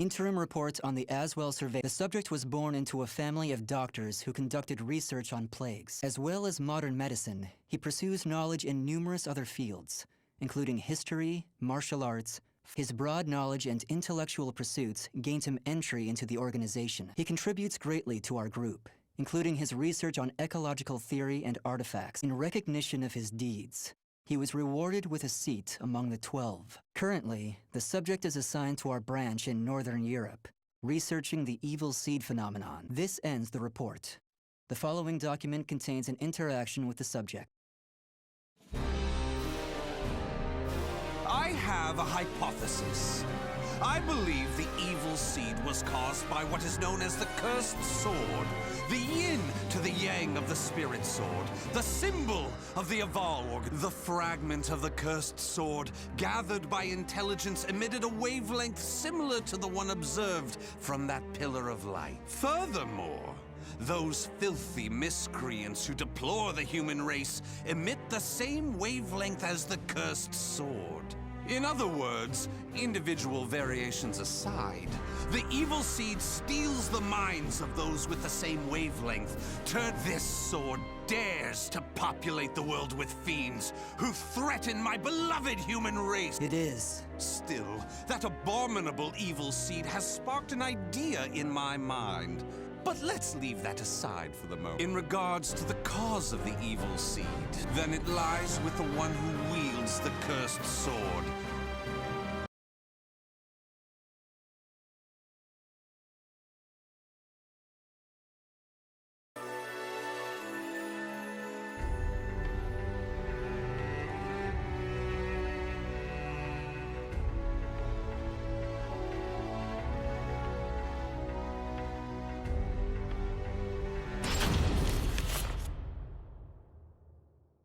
Interim report on the Aswell survey. The subject was born into a family of doctors who conducted research on plagues. As well as modern medicine, he pursues knowledge in numerous other fields, including history, martial arts. His broad knowledge and intellectual pursuits gained him entry into the organization. He contributes greatly to our group, including his research on ecological theory and artifacts. In recognition of his deeds, he was rewarded with a seat among the 12. Currently, the subject is assigned to our branch in Northern Europe, researching the evil seed phenomenon. This ends the report. The following document contains an interaction with the subject. I have a hypothesis. I believe the evil seed was caused by what is known as the cursed sword, the yin to the yang of the spirit sword, the symbol of the Evolg. The fragment of the cursed sword, gathered by intelligence, emitted a wavelength similar to the one observed from that pillar of light. Furthermore, those filthy miscreants who deplore the human race emit the same wavelength as the cursed sword. In other words, individual variations aside, the evil seed steals the minds of those with the same wavelength. This sword dares to populate the world with fiends who threaten my beloved human race. It is. Still, that abominable evil seed has sparked an idea in my mind. But let's leave that aside for the moment. In regards to the cause of the evil seed, then it lies with the one who wields the cursed sword.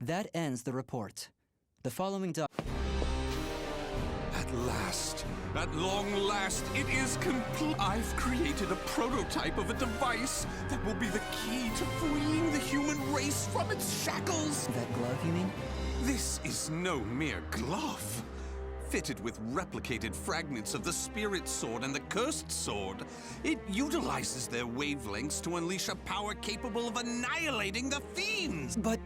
That ends the report. The following At last, at long last, it is complete. I've created a prototype of a device that will be the key to freeing the human race from its shackles. That glove, you mean? This is no mere glove. Fitted with replicated fragments of the spirit sword and the cursed sword, it utilizes their wavelengths to unleash a power capable of annihilating the fiends. But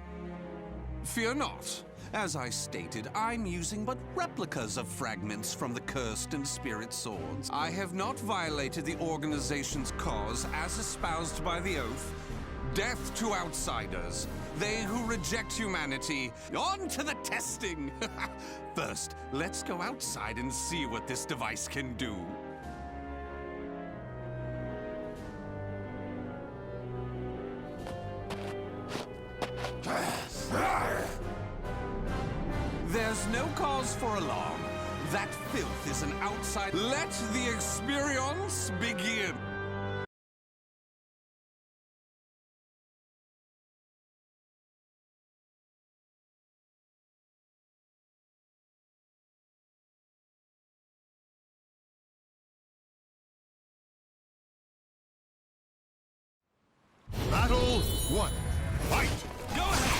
fear not. As I stated, I'm using but replicas of fragments from the cursed and spirit swords. I have not violated the organization's cause as espoused by the oath. Death to outsiders, they who reject humanity. On to the testing! First, let's go outside and see what this device can do. There's no cause for alarm. That filth is an outside. Let the experience begin. Battle 1. Fight! Go ahead!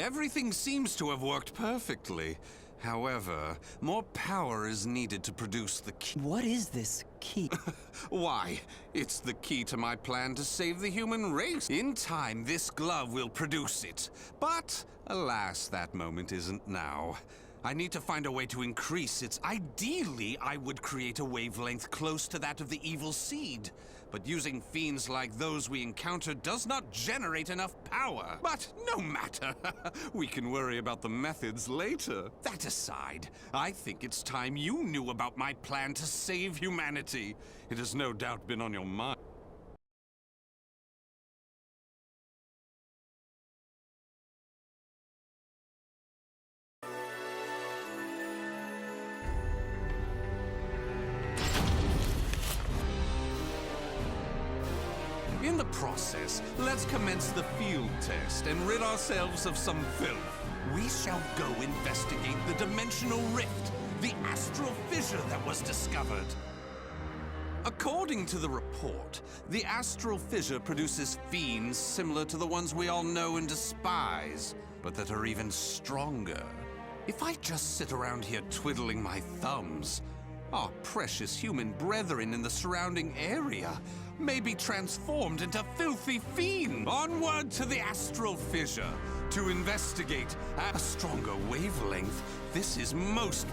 Everything seems to have worked perfectly. However, more power is needed to produce the key. What is this key? Why, it's the key to my plan to save the human race. In time, this glove will produce it. But, alas, that moment isn't now. I need to find a way to increase its... Ideally, I would create a wavelength close to that of the evil seed. But using fiends like those we encountered does not generate enough power. But no matter. We can worry about the methods later. That aside, I think it's time you knew about my plan to save humanity. It has no doubt been on your mind. In the process, let's commence the field test and rid ourselves of some filth. We shall go investigate the dimensional rift, the astral fissure that was discovered. According to the report, the astral fissure produces fiends similar to the ones we all know and despise, but that are even stronger. If I just sit around here twiddling my thumbs, our precious human brethren in the surrounding area may be transformed into filthy fiends. Onward to the astral fissure to investigate a stronger wavelength. This is most...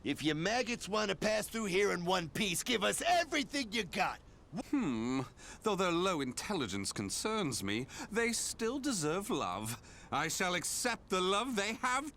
If you maggots want to pass through here in one piece, give us everything you got. Though their low intelligence concerns me, they still deserve love. I shall accept the love they have.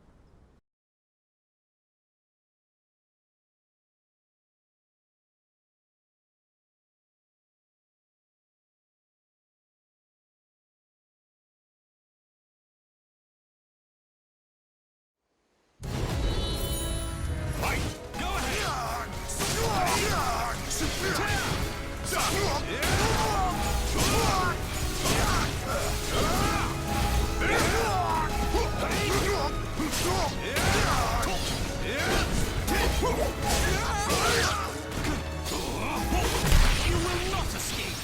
You will not escape!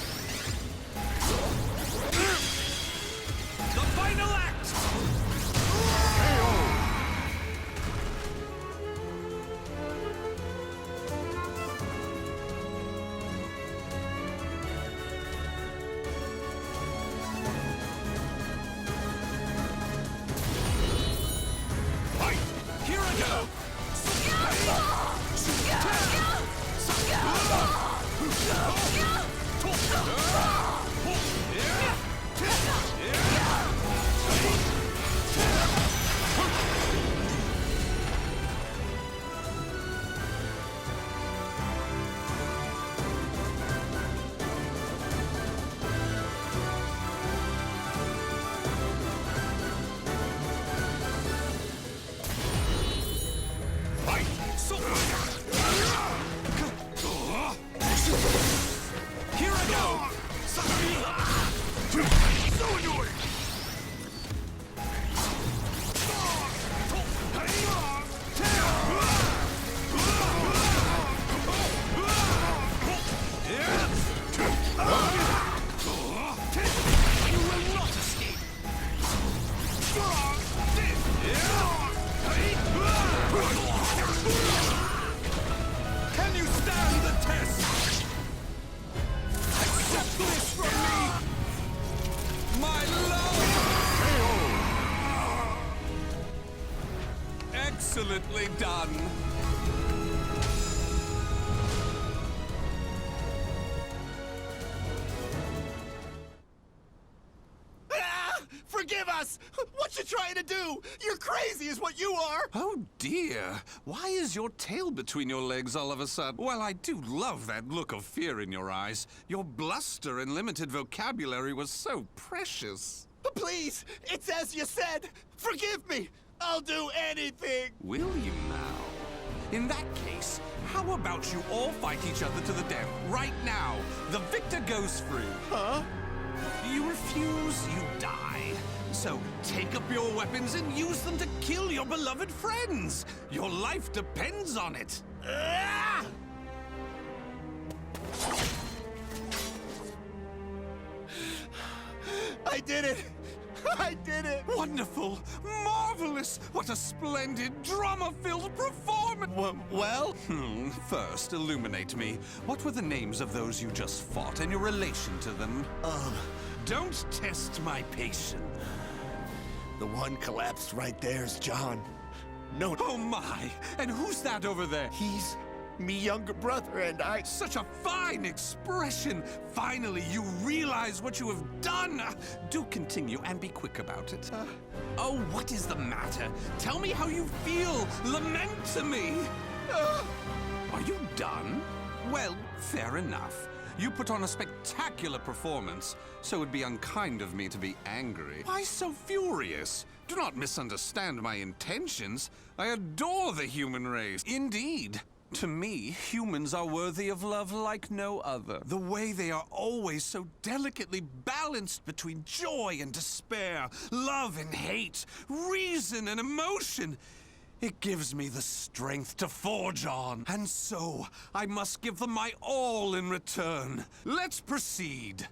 The final act! Here I go! Here I go! So annoying! You will not escape! Can you stand the test? Accept this from me! My love! Excellently done! Forgive us! What you trying to do? You're crazy is what you are! Oh dear, why is your tail between your legs all of a sudden? Well, I do love that look of fear in your eyes. Your bluster and limited vocabulary was so precious. Please, it's as you said! Forgive me! I'll do anything! Will you now? In that case, How about you all fight each other to the death right now? The victor goes free. Huh? You refuse, you die. So take up your weapons and use them to kill your beloved friends. Your life depends on it. Ah! I did it! I did it! Wonderful! Marvelous! What a splendid, drama-filled performance! Well? First, illuminate me. What were the names of those you just fought and your relation to them? Don't test my patience. The one collapsed right there's John. No, Oh my! And who's that over there? he's me younger brother, and I... Such a fine expression! Finally, you realize what you have done! Do continue and be quick about it. Oh, what is the matter? Tell me how you feel! Lament to me! Are you done? Well, fair enough. You put on a spectacular performance, so it'd be unkind of me to be angry. Why so furious? Do not misunderstand my intentions. I adore the human race. Indeed. To me, humans are worthy of love like no other. The way they are always so delicately balanced between joy and despair, love and hate, reason and emotion. It gives me the strength to forge on, and so I must give them my all in return. Let's proceed.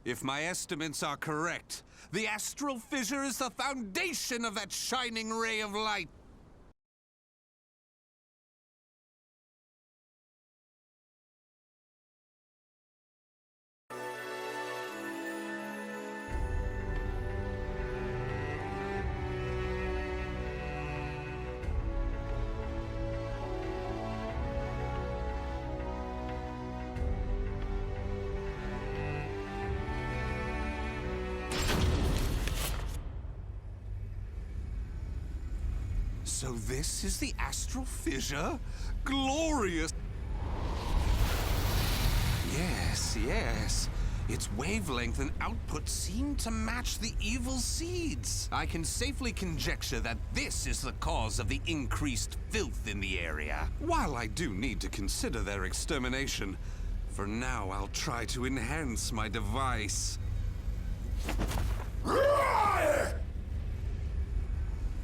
If my estimates are correct, the astral fissure is the foundation of that shining ray of light. So this is the astral fissure? Glorious! Yes, yes. Its wavelength and output seem to match the evil seeds. I can safely conjecture that this is the cause of the increased filth in the area. While I do need to consider their extermination, for now I'll try to enhance my device.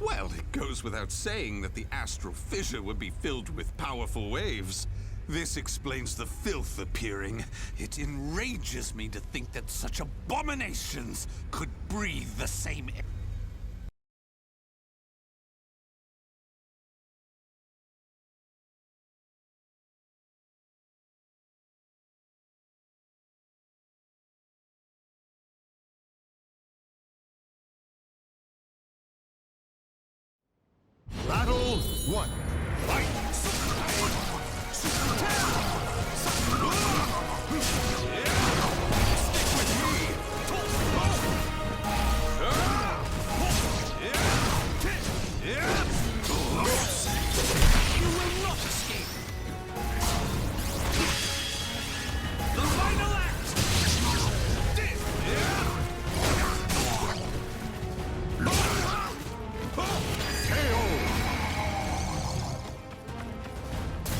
Well, it goes without saying that the astral fissure would be filled with powerful waves. This explains the filth appearing. It enrages me to think that such abominations could breathe the same air. Battle 1. Fight! You will not escape! The final act!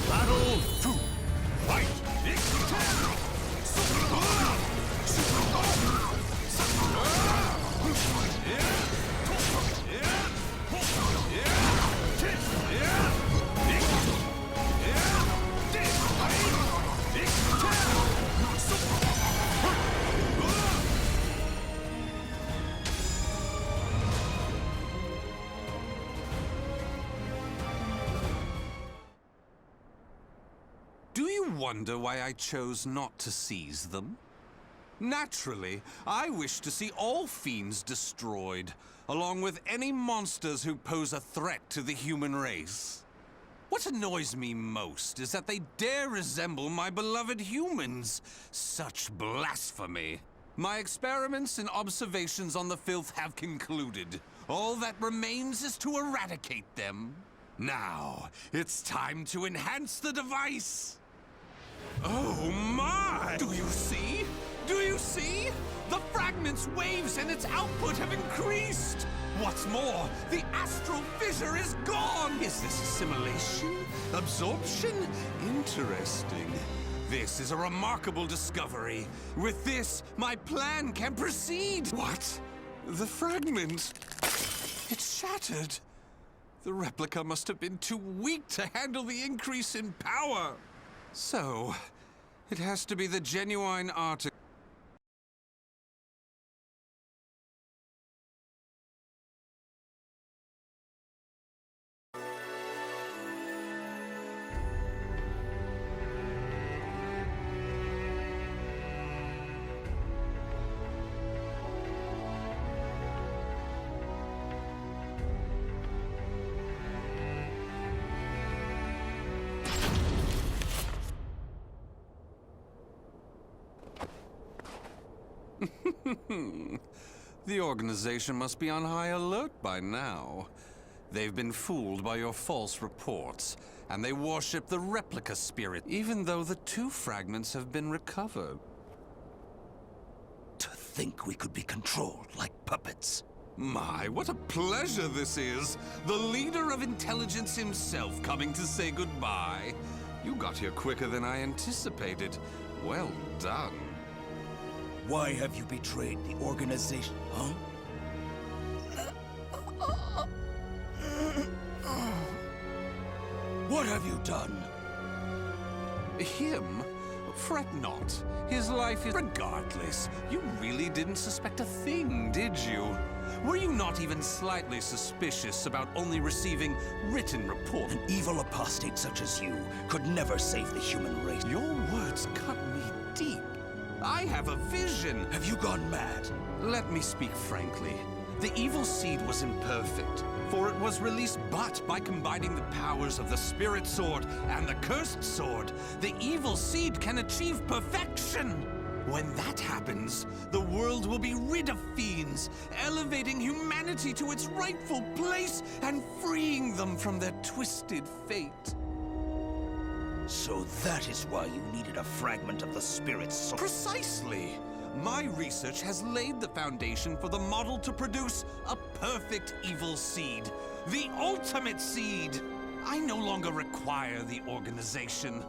Battle 2. Fight! Do you wonder why I chose not to seize them? Naturally, I wish to see all fiends destroyed, along with any monsters who pose a threat to the human race. What annoys me most is that they dare resemble my beloved humans. Such blasphemy. My experiments and observations on the filth have concluded. All that remains is to eradicate them. Now, it's time to enhance the device. Oh my! Do you see? Do you see? The fragment's waves and its output have increased! What's more, the astral fissure is gone! Is this assimilation? Absorption? Interesting. This is a remarkable discovery. With this, my plan can proceed! What? The fragment? It's shattered. The replica must have been too weak to handle the increase in power. So, it has to be the genuine article. The organization must be on high alert by now. They've been fooled by your false reports, and they worship the replica spirit, even though the two fragments have been recovered. To think we could be controlled like puppets. My, what a pleasure this is! The leader of intelligence himself coming to say goodbye. You got here quicker than I anticipated. Well done. Why have you betrayed the organization, huh? What have you done? Him? Fret not. His life is... Regardless, you really didn't suspect a thing, did you? Were you not even slightly suspicious about only receiving written reports? An evil apostate such as you could never save the human race. Your words cut me deep. I have a vision. Have you gone mad? Let me speak frankly. The evil seed was imperfect, for it was released but by combining the powers of the spirit sword and the cursed sword. The evil seed can achieve perfection. When that happens, the world will be rid of fiends, elevating humanity to its rightful place and freeing them from their twisted fate. So that is why you needed a fragment of the spirit sword. Precisely! My research has laid the foundation for the model to produce a perfect evil seed. The ultimate seed! I no longer require the organization.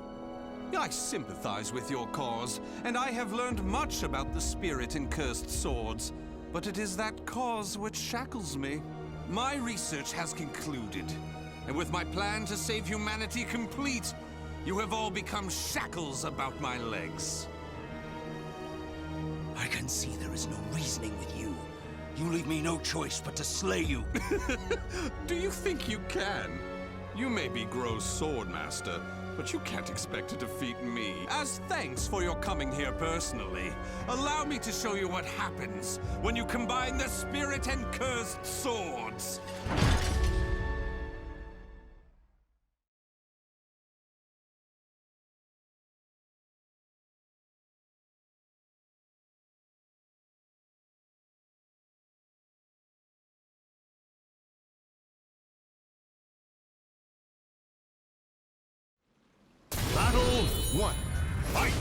I sympathize with your cause, and I have learned much about the spirit in cursed swords. But it is that cause which shackles me. My research has concluded, and with my plan to save humanity complete, you have all become shackles about my legs. I can see there is no reasoning with you. You leave me no choice but to slay you. Do you think you can? You may be Gro's swordmaster, but you can't expect to defeat me. As thanks for your coming here personally, allow me to show you what happens when you combine the spirit and cursed swords. Battle 1. Fight!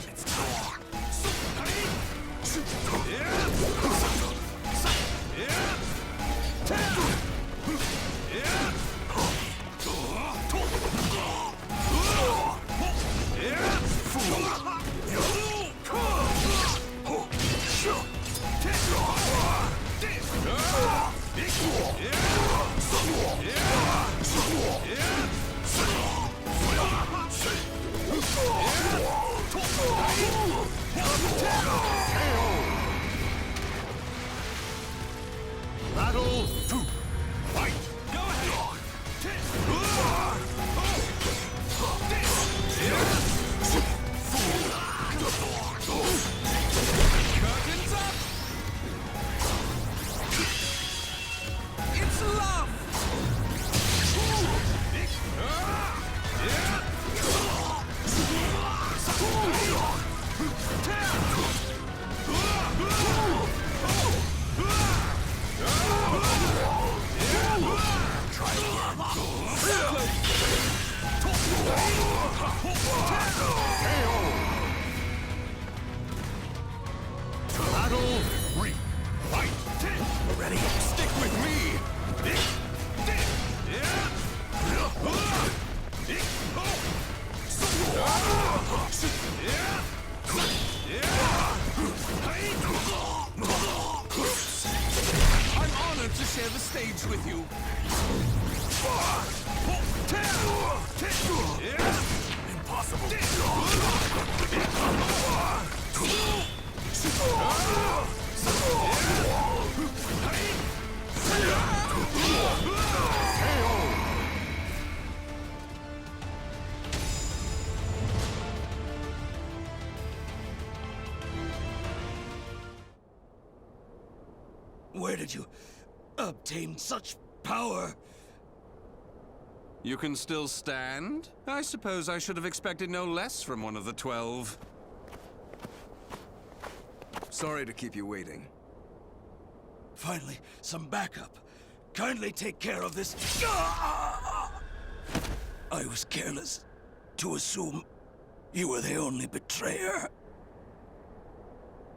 Battle 2. Fight! Go ahead! Curtains up! It's love! 3, fight! Ready? Stick with me! I'm honored to share the stage with you. Where did you obtain such power? You can still stand? I suppose I should have expected no less from one of the 12. Sorry to keep you waiting. Finally, some backup. Kindly take care of this. I was careless to assume you were the only betrayer.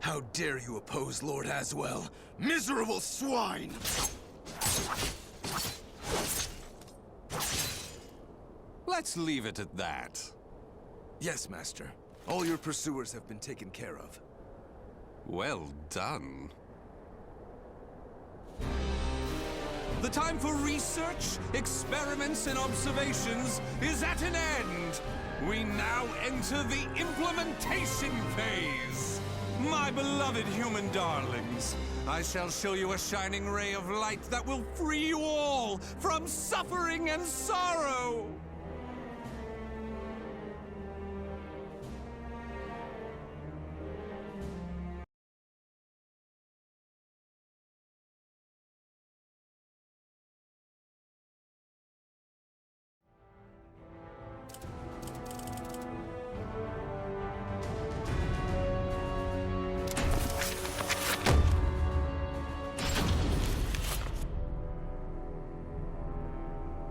How dare you oppose Lord Aswell? Miserable swine! Let's leave it at that. Yes, Master. All your pursuers have been taken care of. Well done. The time for research, experiments, and observations is at an end. We now enter the implementation phase. My beloved human darlings, I shall show you a shining ray of light that will free you all from suffering and sorrow.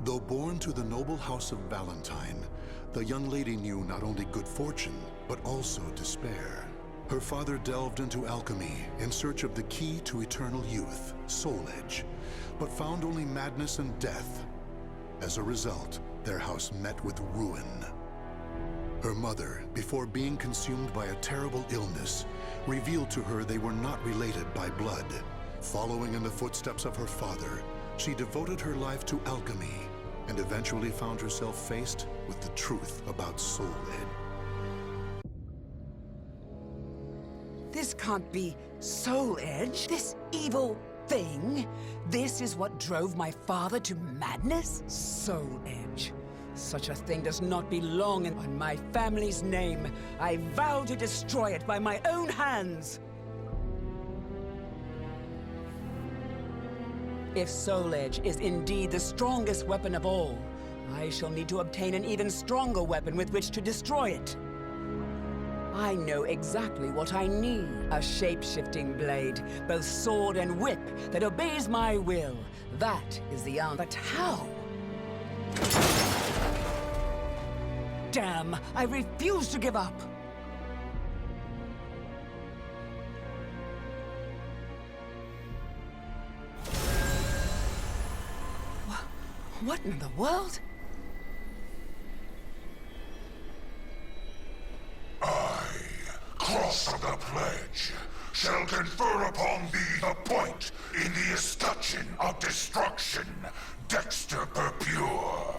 Though born to the noble house of Valentine, the young lady knew not only good fortune, but also despair. Her father delved into alchemy in search of the key to eternal youth, Soul Edge, but found only madness and death. As a result, their house met with ruin. Her mother, before being consumed by a terrible illness, revealed to her they were not related by blood. Following in the footsteps of her father, she devoted her life to alchemy and eventually found herself faced with the truth about Soul Edge. This can't be Soul Edge, this evil thing. This is what drove my father to madness? Soul Edge. Such a thing does not belong on my family's name. I vow to destroy it by my own hands. If Soul Edge is indeed the strongest weapon of all, I shall need to obtain an even stronger weapon with which to destroy it. I know exactly what I need. A shape-shifting blade, both sword and whip, that obeys my will. That is the answer. But how? Damn, I refuse to give up. What in the world? I, cross of the pledge, shall confer upon thee the point in the escutcheon of destruction, Dexter Purpure.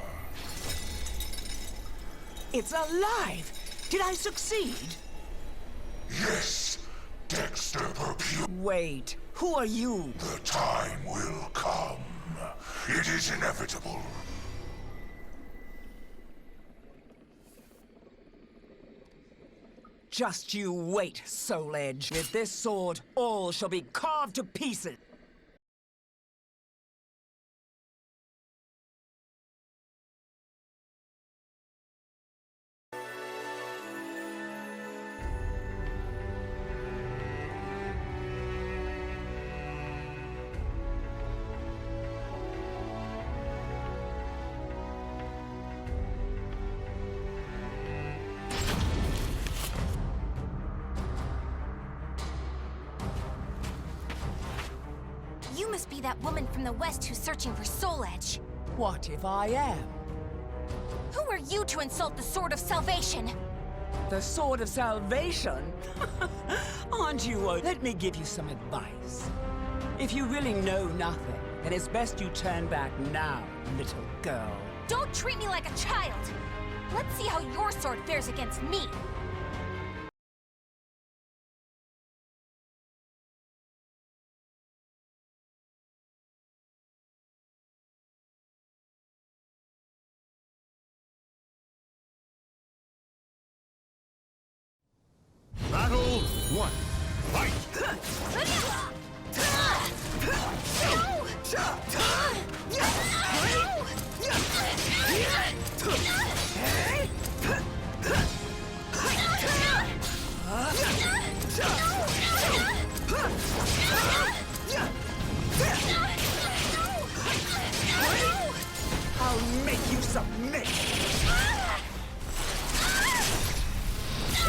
It's alive! Did I succeed? Yes, Dexter Purpure. Wait, who are you? The time will come. It is inevitable. Just you wait, Soul Edge. With this sword, all shall be carved to pieces. You must be that woman from the West who's searching for Soul Edge. What if I am? Who are you to insult the Sword of Salvation? The Sword of Salvation? Aren't you? Let me give you some advice. If you really know nothing, then it's best you turn back now, little girl. Don't treat me like a child! Let's see how your sword fares against me! Battle 1. Fight! I'll make you submit!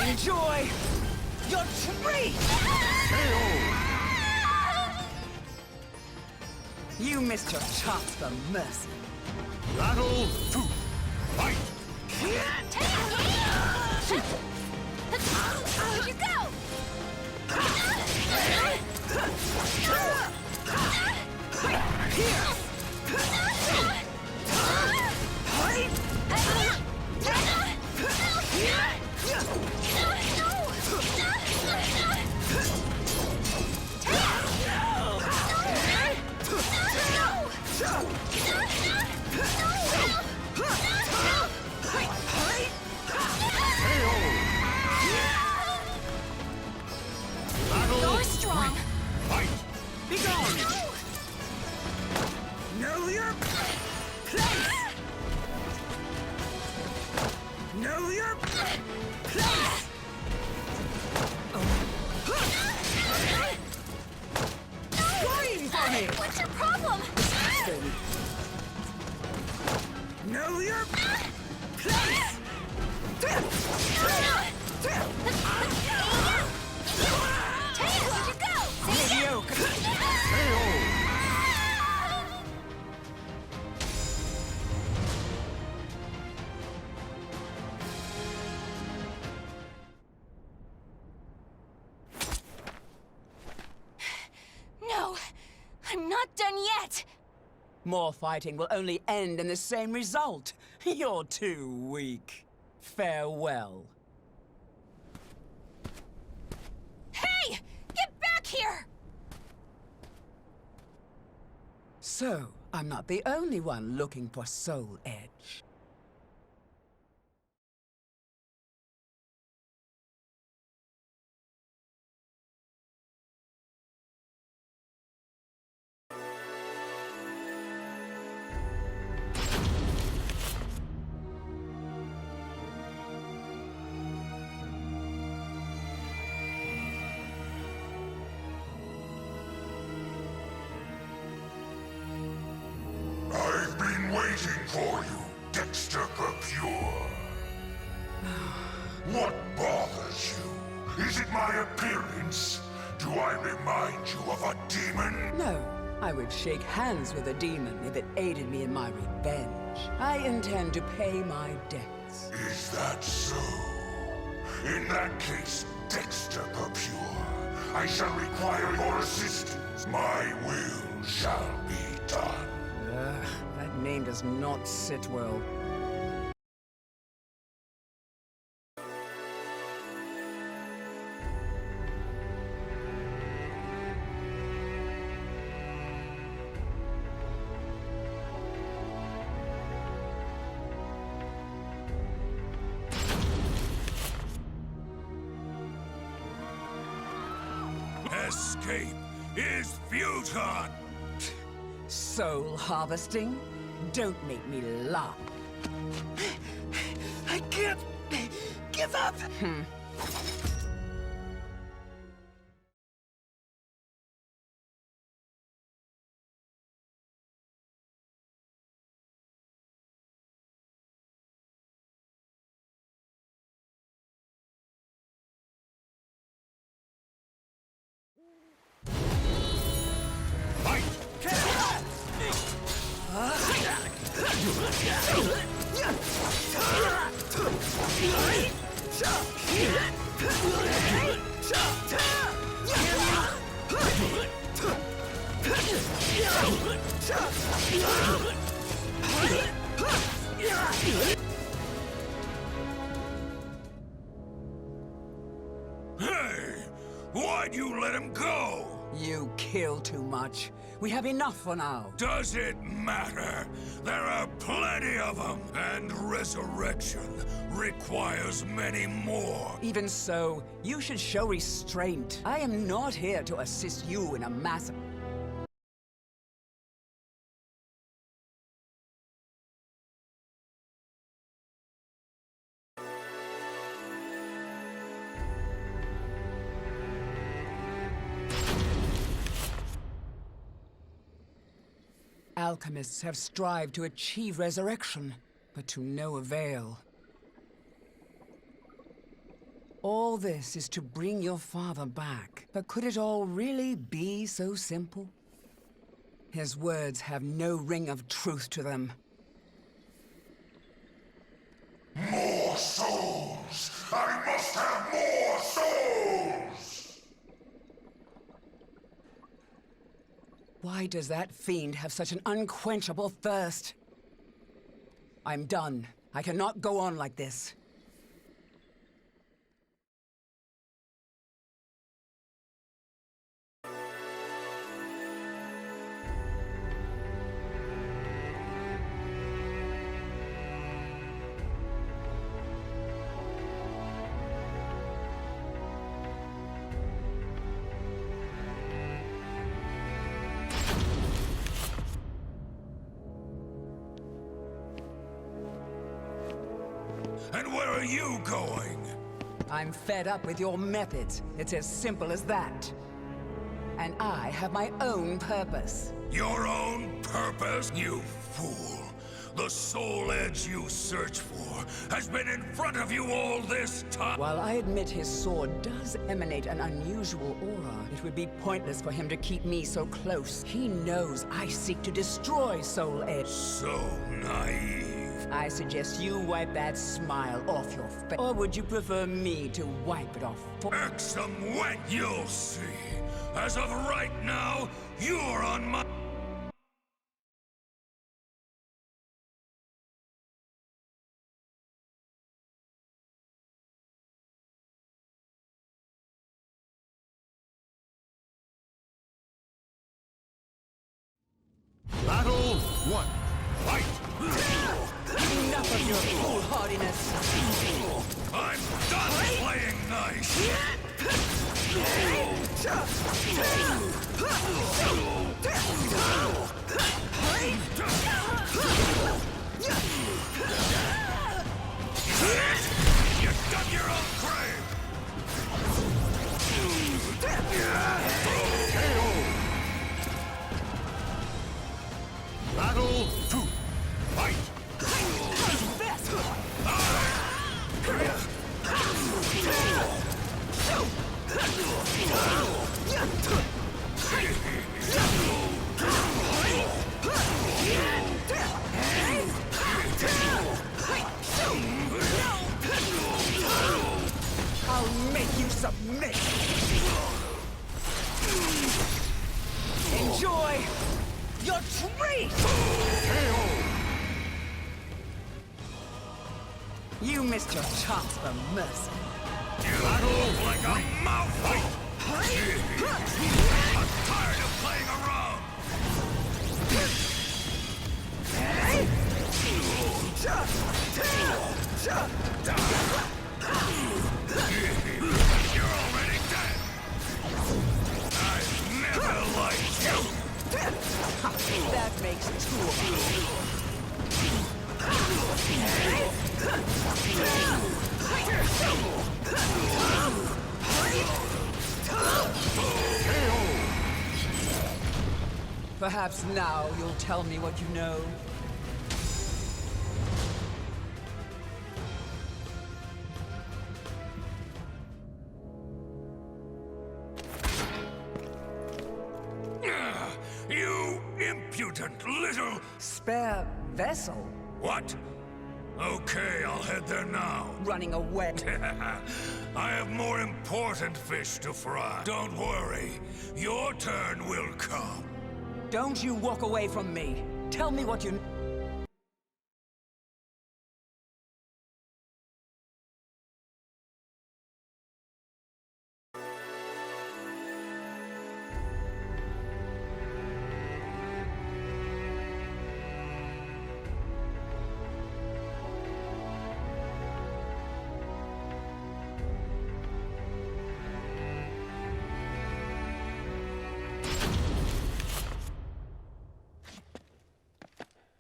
Enjoy your treat! You missed your chance for mercy. Battle 2. Fight! Here you go! You're strong. Fight! Be gone! Know your place! Know your place! Scream for me! What's your problem? Know your place! Where'd you go? Mediocre! No, I'm not done yet. More fighting will only end in the same result. You're too weak. Farewell. Hey! Get back here! So, I'm not the only one looking for Soul Edge. I've been waiting for you, Dexter Pure. What bothers you? Is it my appearance? Do I remind you of a demon? No, I would shake hands with a demon if it aided me in my revenge. I intend to pay my debts. Is that so? In that case, Dexter Pure, I shall require your assistance. My will shall be done. That name does not sit well. Escape is futile! Soul harvesting? Don't make me laugh. I can't give up! Fight! Hey! Why'd you let him go? You kill too much. We have enough for now. Does it matter? There are plenty of them, and resurrection requires many more. Even so, you should show restraint. I am not here to assist you in a massacre. Alchemists have strived to achieve resurrection, but to no avail. All this is to bring your father back. But could it all really be so simple? His words have no ring of truth to them. More souls! I must have more souls! Why does that fiend have such an unquenchable thirst? I'm done. I cannot go on like this. And where are you going? I'm fed up with your methods. It's as simple as that. And I have my own purpose. Your own purpose, you fool. The soul edge you search for has been in front of you all this time. While I admit his sword does emanate an unusual aura, it would be pointless for him to keep me so close. He knows I seek to destroy Soul Edge. So naive. I suggest you wipe that smile off your face. Or would you prefer me to wipe it off? Exum when you'll see. As of right now, you're on my... Battle 1. Fight! Enough of your foolhardiness! I'm done playing nice! You dug your own grave! Battle 2. Fight! I'll make you submit! Enjoy your treat! You missed your chance for mercy. Battle like a mouthful! I'm tired of playing around! You're already dead! I've never liked you! That makes two of us. Perhaps now you'll tell me what you know. You impudent little... Spare vessel? What? Okay, I'll head there now. Running away. I have more important fish to fry. Don't worry, your turn will come. Don't you walk away from me. Tell me what you...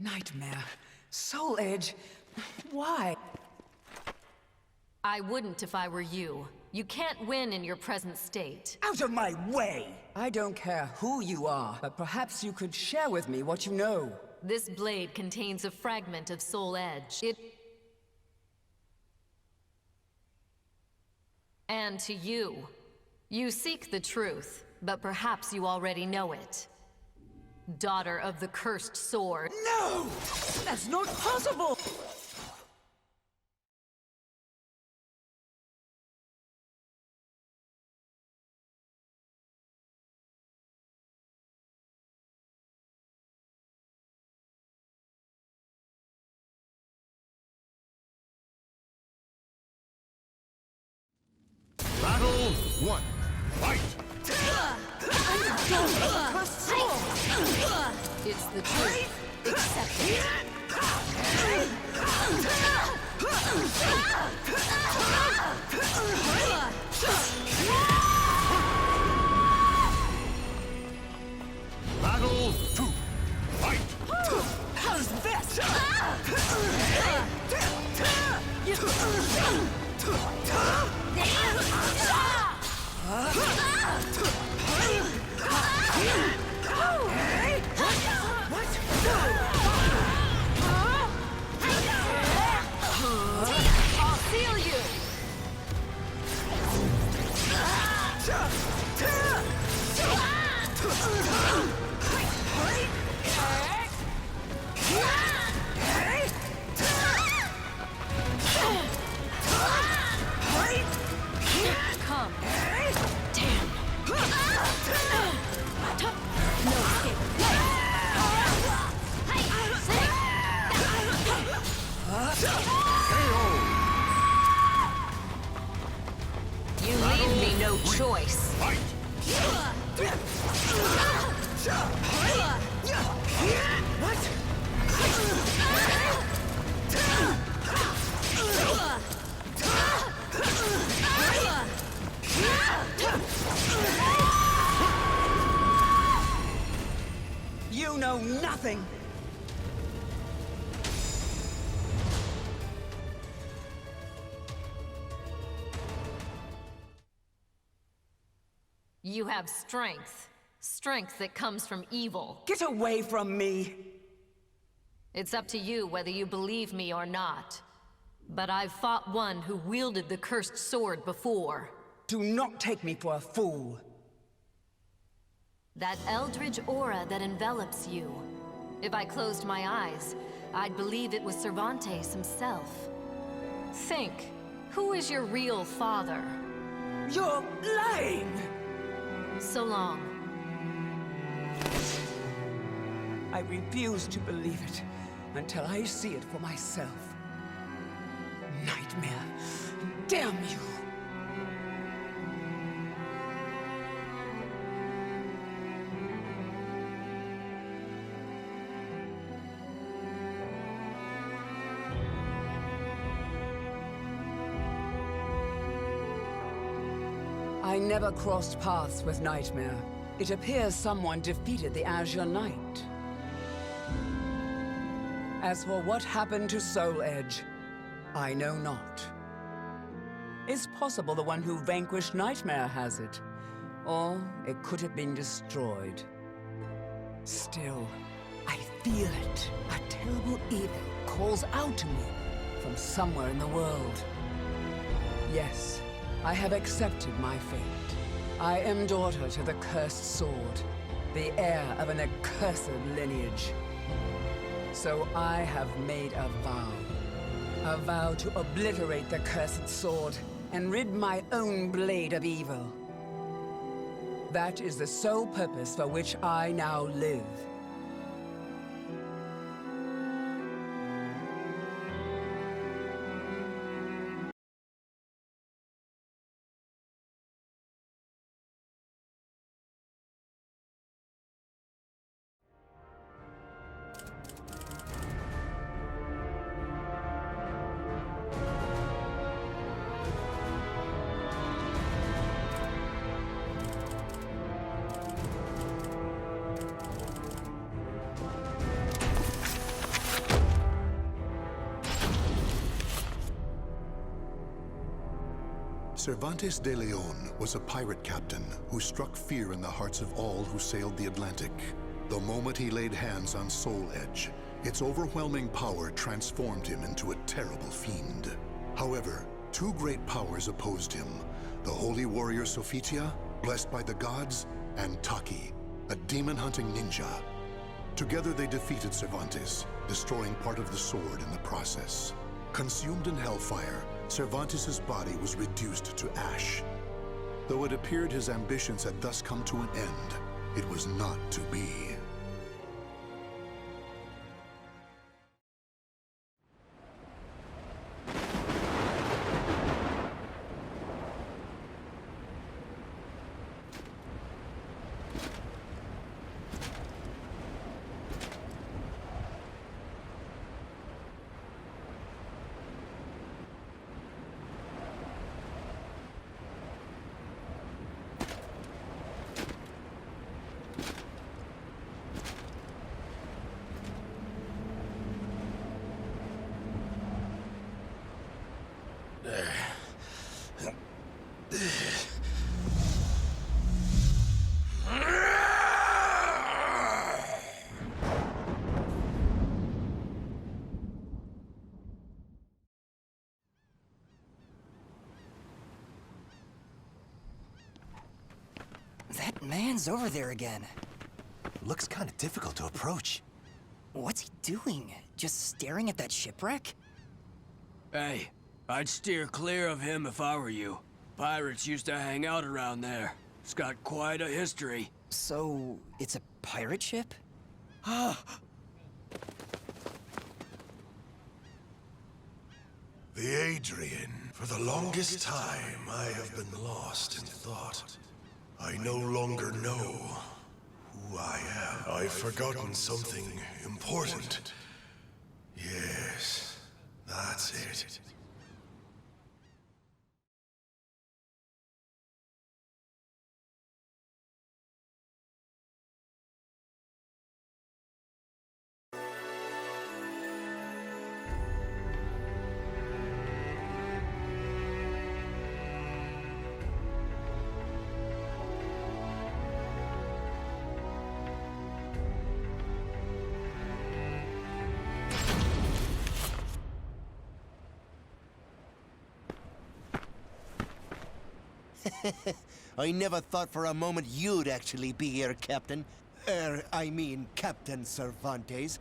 Nightmare. Soul Edge. Why? I wouldn't if I were you. You can't win in your present state. Out of my way! I don't care who you are, but perhaps you could share with me what you know. This blade contains a fragment of Soul Edge. And to you. You seek the truth, but perhaps you already know it. Daughter of the cursed sword. No! That's not possible! Battle 1. Fight! It's the truth. Accept it. Battle 2. Fight! How's this? I'll seal you! Come. Damn. No escape. You leave me no choice. Fight! You know nothing! You have strength. Strength that comes from evil. Get away from me! It's up to you whether you believe me or not. But I've fought one who wielded the cursed sword before. Do not take me for a fool. That eldritch aura that envelops you. If I closed my eyes, I'd believe it was Cervantes himself. Think, who is your real father? You're lying! So long. I refuse to believe it until I see it for myself. Nightmare. Damn you! I never crossed paths with Nightmare. It appears someone defeated the Azure Knight. As for what happened to Soul Edge, I know not. It's possible the one who vanquished Nightmare has it, or it could have been destroyed. Still, I feel it. A terrible evil calls out to me from somewhere in the world. Yes, I have accepted my fate. I am daughter to the cursed sword, the heir of an accursed lineage. So I have made a vow. A vow to obliterate the cursed sword and rid my own blade of evil. That is the sole purpose for which I now live. Cervantes de Leon was a pirate captain who struck fear in the hearts of all who sailed the Atlantic. The moment he laid hands on Soul Edge, its overwhelming power transformed him into a terrible fiend. However, two great powers opposed him: the holy warrior Sophitia, blessed by the gods, and Taki, a demon-hunting ninja. Together they defeated Cervantes, destroying part of the sword in the process. Consumed in hellfire, Cervantes' body was reduced to ash. Though it appeared his ambitions had thus come to an end, it was not to be. That man's over there again. Looks kind of difficult to approach. What's he doing? Just staring at that shipwreck? Hey, I'd steer clear of him if I were you. Pirates used to hang out around there. It's got quite a history. So, it's a pirate ship? The Adrian. For the longest time, I have been lost in thought. I no longer know who I am. I've forgotten something important. Yes, that's it. I never thought for a moment you'd actually be here, Captain. I mean, Captain Cervantes.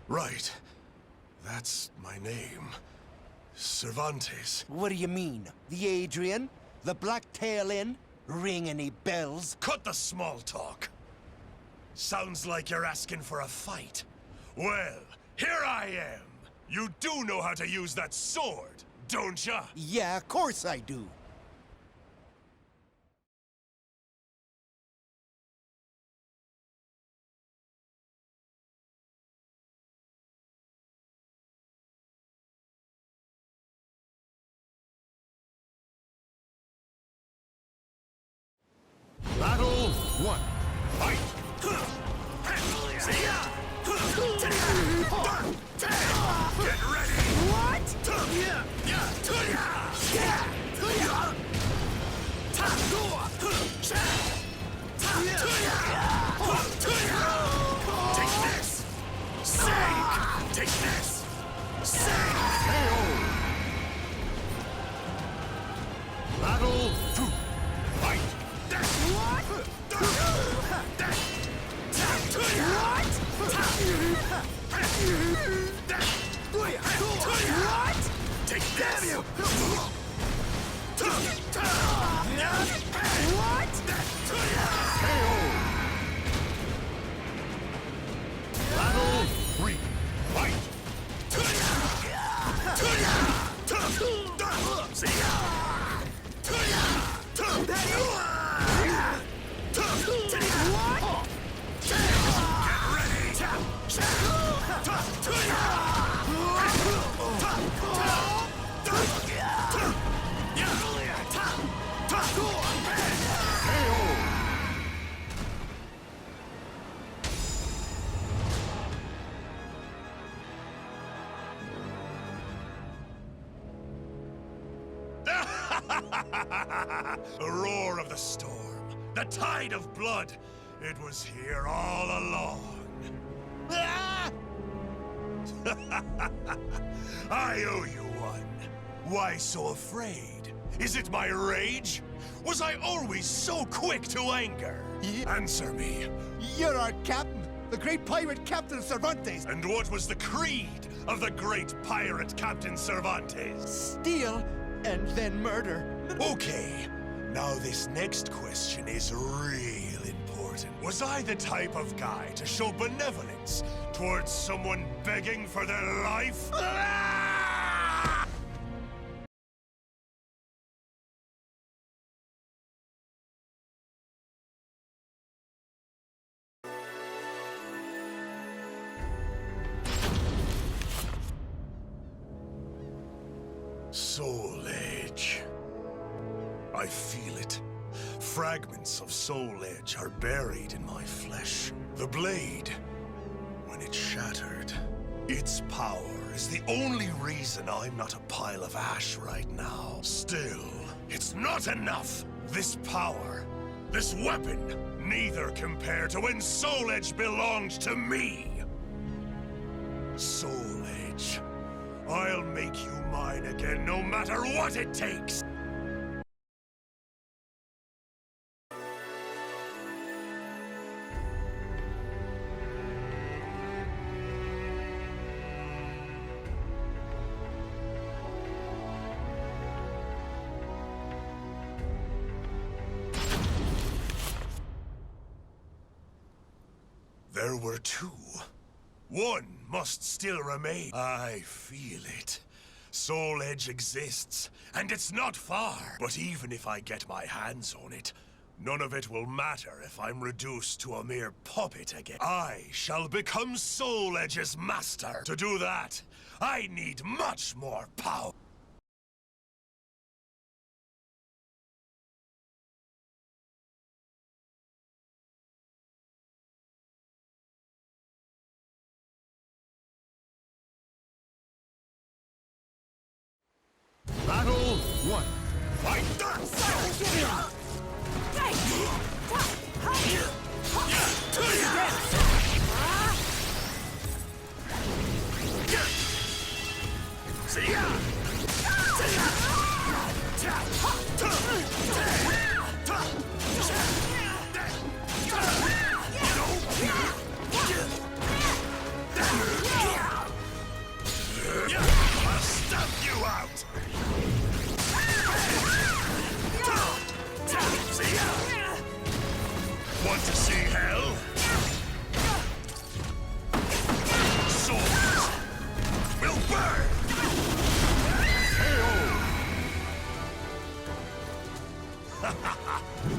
Right. That's my name. Cervantes. What do you mean? The Adrian? The Black Tail Inn? Ring any bells? Cut the small talk. Sounds like you're asking for a fight. Well, here I am. You do know how to use that sword, don't ya? Yeah, of course I do. Battle 1. Fight! Get ready! Take this! Sink! Take this! Sink! Battle 2. Fight! What? What? Take this! You! What? Battle 3. Fight! The roar of the storm, the tide of blood. It was here all along. Ah! I owe you one. Why so afraid? Is it my rage? Was I always so quick to anger? Answer me. You're our captain, the great pirate Captain Cervantes. And what was the creed of the great pirate Captain Cervantes? Steal and then murder. Okay, now this next question is real important. Was I the type of guy to show benevolence towards someone begging for their life? Ah! Soul Edge. I feel it. Fragments of Soul Edge are buried in my flesh. The blade, when it shattered, its power is the only reason I'm not a pile of ash right now. Still, it's not enough. This power, this weapon, neither compare to when Soul Edge belonged to me. Soul Edge. I'll make you mine again no matter what it takes! There were two. One must still remain. I feel it. Soul Edge exists, and it's not far. But even if I get my hands on it, none of it will matter if I'm reduced to a mere puppet again. I shall become Soul Edge's master. To do that, I need much more power. Battle 1. Fight! I'll stamp you out! Want to see hell? Swords will burn!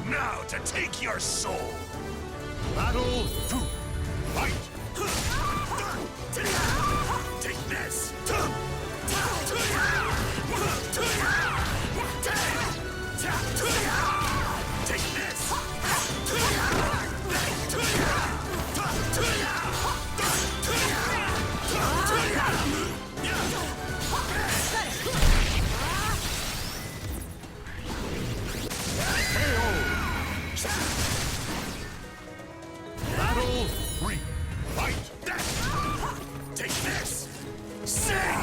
Now to take your soul! Battle 2. Fight! Take this! Take this! Battle 3. Fight! Take this! Say!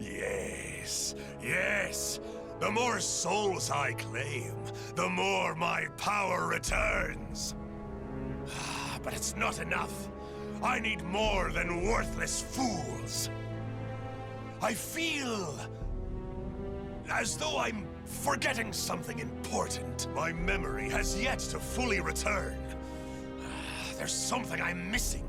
Yes, yes. The more souls I claim, the more my power returns. But it's not enough. I need more than worthless fools. I feel as though I'm forgetting something important. My memory has yet to fully return. There's something I'm missing.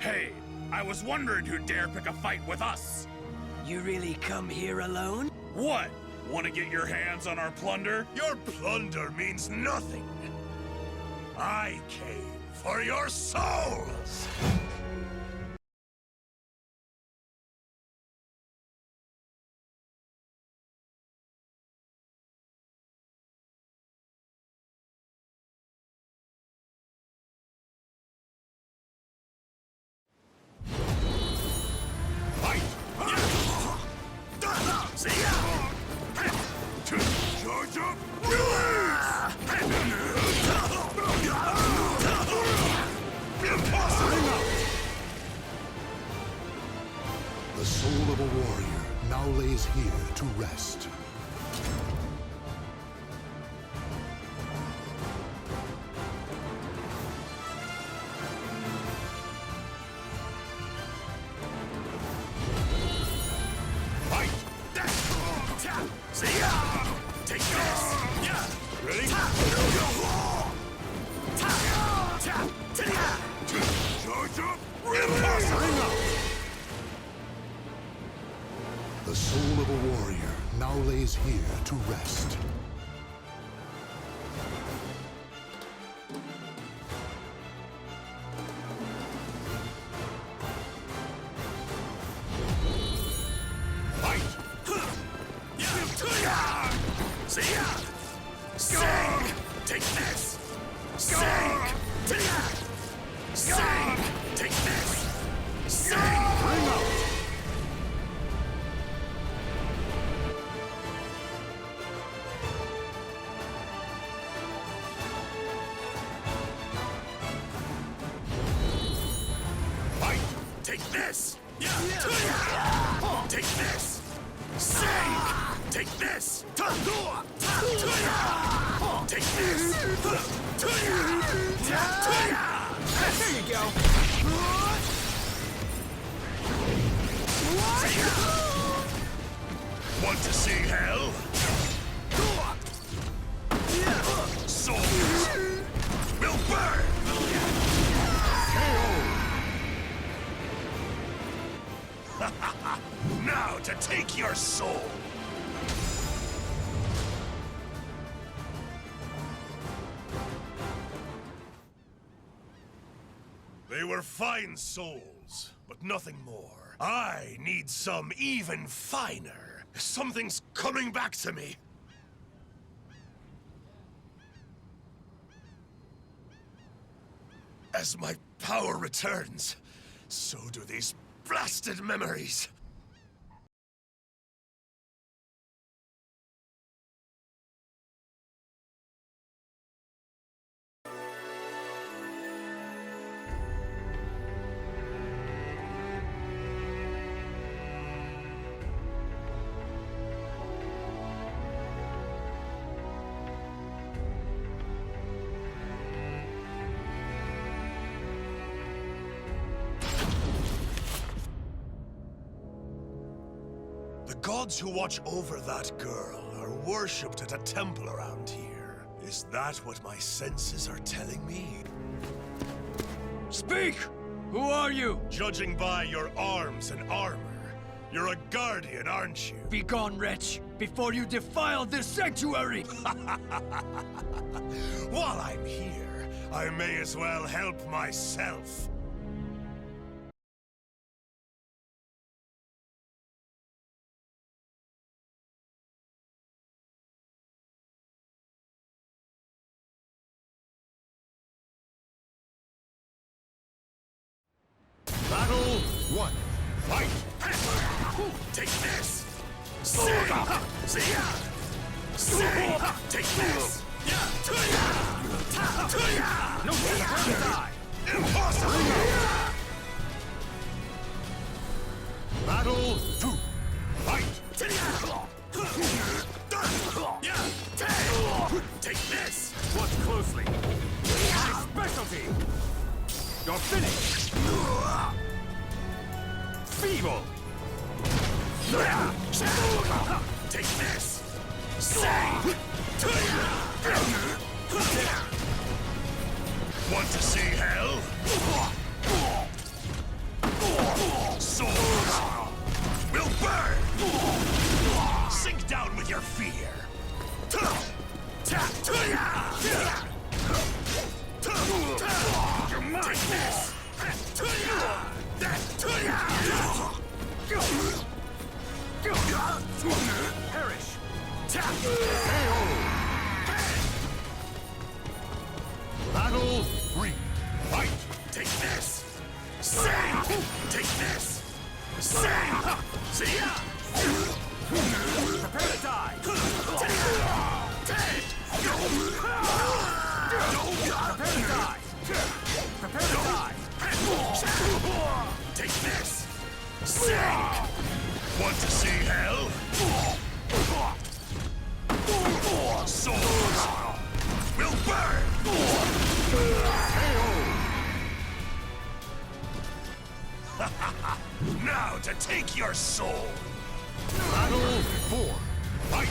Hey, I was wondering who'd dare pick a fight with us. You really come here alone? What? Want to get your hands on our plunder? Your plunder means nothing. I came for your souls! Fight! See ya! Charge up! The soul of a warrior now lays here to rest. Fight! See ya! Take this! Ready? Charge up! The soul of a warrior now lays here to rest. Fight! See ya! Sing! Take this! Sing! Sing! Take this! Sing! Bring up! Fight! Take this! Take this! Sing! Take this! Take this! There you go. Want to see hell? Souls will burn! Now to take your soul! They were fine souls, but nothing more. I need some even finer. Something's coming back to me. As my power returns, so do these blasted memories. The gods who watch over that girl are worshipped at a temple around here. Is that what my senses are telling me? Speak! Who are you? Judging by your arms and armor, you're a guardian, aren't you? Begone, wretch, before you defile this sanctuary! While I'm here, I may as well help myself. Take this! Sing! See ya! Sing! Take this! No chance to die! Impossible! Battle 2! Fight! Take this! Watch closely! My specialty! You're finished! Feeble! Take this! Sing! Want to see hell? Souls will burn! Sink down with your fear! Take this! Perish! Battle 3. Fight! Take this! Sing! Take this! Sing! See ya! Prepare to die! Prepare to die! Prepare to die! Take this! Sing! Want to see hell? Souls will burn! Now to take your soul! Battle 4. Fight!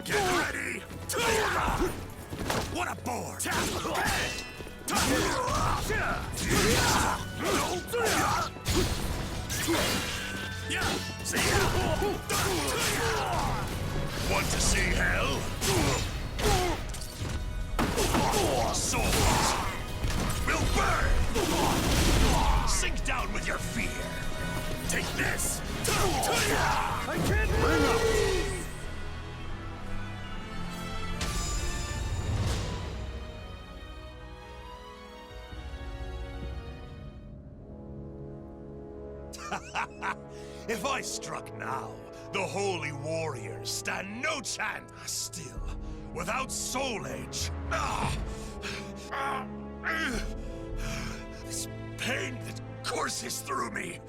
Get ready! What a bore! Want to see hell? Souls will burn! Sink down with your fear! Take this! I can't bring up! If I struck now, the holy warriors stand no chance. Still, without Soul Edge. This pain that courses through me.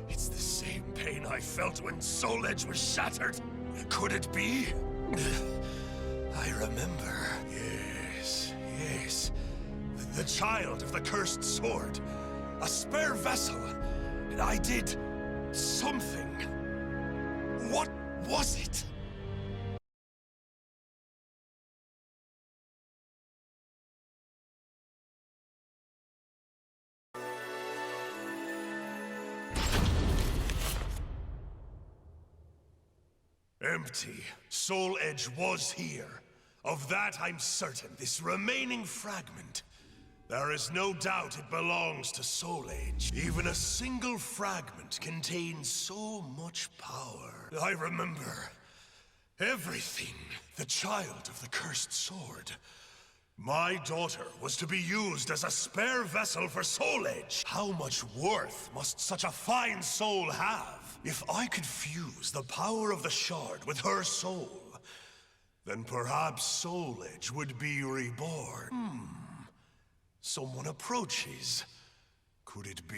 It's the same pain I felt when Soul Edge was shattered. Could it be? I remember. Yes. The child of the cursed sword. A spare vessel. And I did something. What was it? Empty. Soul Edge was here. Of that I'm certain. This remaining fragment. There is no doubt it belongs to Soul Edge. Even a single fragment contains so much power. I remember everything. The child of the cursed sword. My daughter was to be used as a spare vessel for Soul Edge. How much worth must such a fine soul have? If I could fuse the power of the shard with her soul, then perhaps Soul Edge would be reborn. Someone approaches. Could it be?